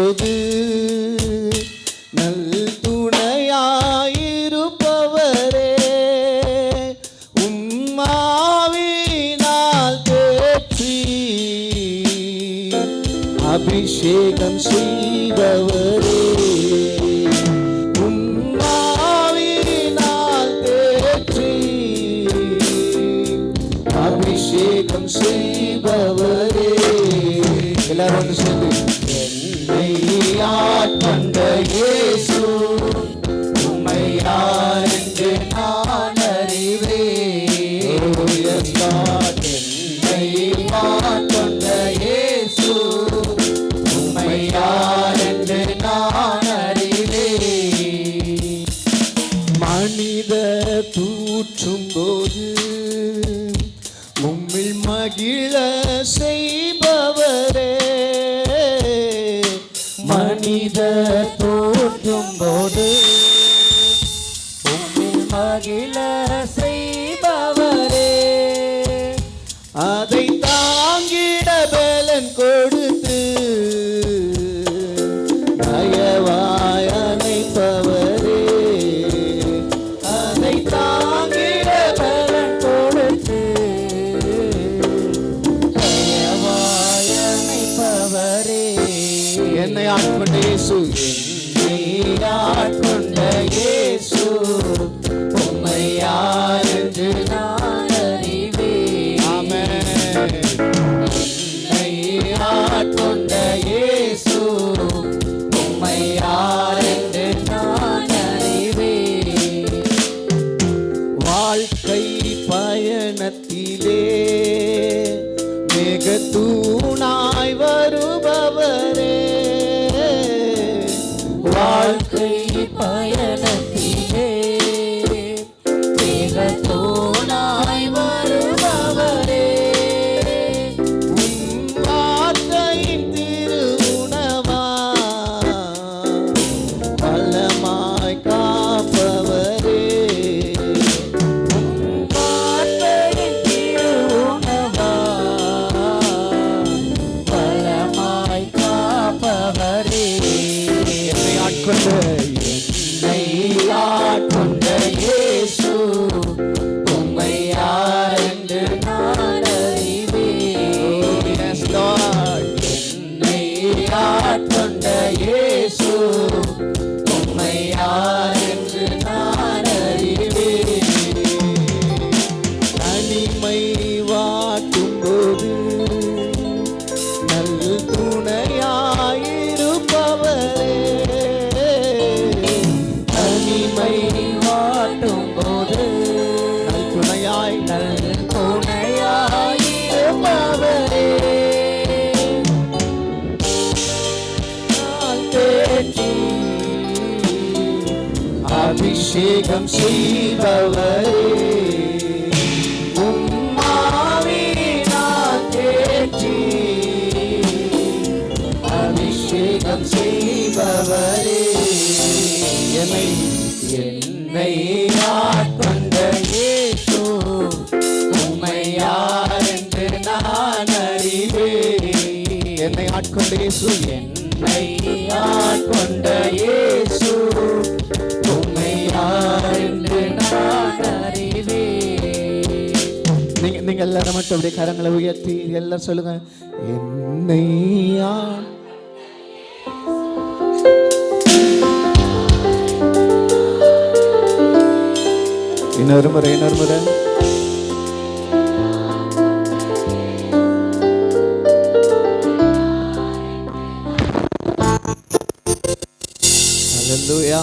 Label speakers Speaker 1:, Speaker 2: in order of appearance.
Speaker 1: போது நல் துணையாயிருப்பவரே, உம்மாவினால் தேற்றி அபிஷேகம் செய்பவரே, உம்மாவினால் தேற்றி அபிஷேகம் செய்பவரே. எல்லாரும் வந்து சேர்ந்து என்னை ஆட்கொண்ட இயேசு உம்மை யார் என்று நான் அறிவேன். என்னை ஆட்கொண்ட இயேசு உம்மை யார் என்று நான் அறிவேன். மனிதர் தூற்றும் போது உம்மில் மகிழ செய்பவரே, மனிதர் தோற்றும் போது உம்மில் மகிழ செய்பவரே, அதை தாங்கிட பலன் கொடுத்து தயவாய் அணைப்பவரே, அதை தாங்கிட பலன் கொடுத்து தயவாய் அணைப்பவரே. என்னை ஆட்கொண்ட இயேசு, என்னை ஆட்கொண்ட இயேசு உம்மை யார் என்று நான் அறிவேன். ஆமென். என்னை ஆட்கொண்ட இயேசு உம்மை யார் என்று நான் அறிவேன். வாழ்க்கை பயணத்திலே மேகத்தூணாய் வருபவரே, வாழ்க்கை பயணத்திலே மேகத்தூணாய் வருபவரே, உம் வார்த்தையின் திருவுணவா பலமாய் காப்பவரே, உம் வார்த்தையின் திருவுணவா பலமாய் காப்பவரே. என்னை ஆட்கொண்ட இயேசு உம்மை யார் என்று நான் அறிவேன். என்னை ஆட்கொண்ட இயேசு உம்மை யார் என்று நான் அறிவேன். தனிமை வாட்டும் போது நல் துணையாயிருப்பவரே, தனிமை வாட்டும் போது நல் துணையாயிருப்பவரே, தேற்றி அபிஷேகம் செய்பவரே, உம்மாவினால் தேற்றி அபிஷேகம் செய்பவரே. என்னை ஆட்கொண்ட இயேசு உம்மை யார் என்று நான் அறிவேன். என்னை ஆட்கொண்ட இயேசு, என்னை ஆட்கொண்ட இயேசு உம்மை யார் என்று நான் அறிவேன். நீங்க எல்லாரும் மட்டும் அப்படியே கரங்களை உயர்த்தி எல்லாரும் சொல்லுங்க, என்னை இன்னொரு முறை. ஹல்லேலூயா.